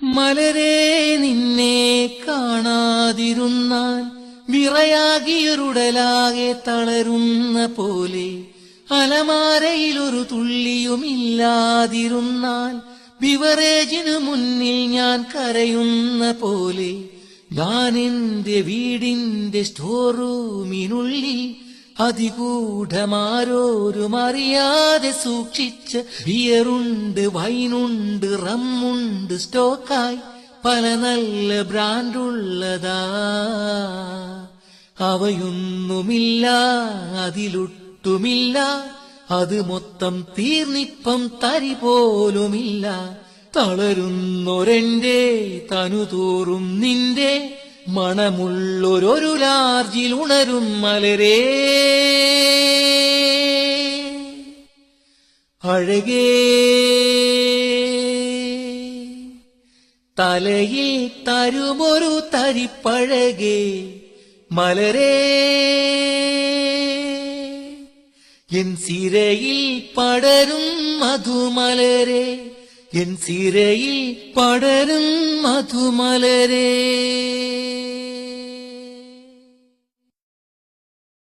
മലരേ നിന്നെ കാണാതിരുന്നാൽ വിറയാകിയൊരുടലാകെ തളരുന്ന പോലെ, അലമാരയിലൊരു തുള്ളിയുമില്ലാതിരുന്നാൽ ബിവറേജിനു മുന്നിൽ ഞാൻ കരയുന്ന പോലെ, ഞാനെന്റെ വീടിന്റെ സ്റ്റോർ റൂമിനുള്ളിൽ അതിഗൂഢമാരോരും അറിയാതെ സൂക്ഷിച്ച ബിയറുണ്ട്, വൈനുണ്ട്, റമ്മുണ്ട്, സ്റ്റോക്കായി പല നല്ല ബ്രാൻഡുള്ളതാ. അവയൊന്നുമില്ല, അതിലൊട്ടുമില്ല, അത് മൊത്തം തീർന്നിപ്പം തരി പോലുമില്ല. തളരുന്നൊരെന്റെ തനുതോറും നിന്റെ മണമുള്ളൊരു ലാർജിൽ ഉണരും മലരേ. അഴകേ തലയിൽ തരുമൊരു തരിപ്പഴകേ മലരേ, എൻ സിരയിൽ പടരും മധുമലരേ, എൻ സിരയിൽ പടരും മധുമലരേ.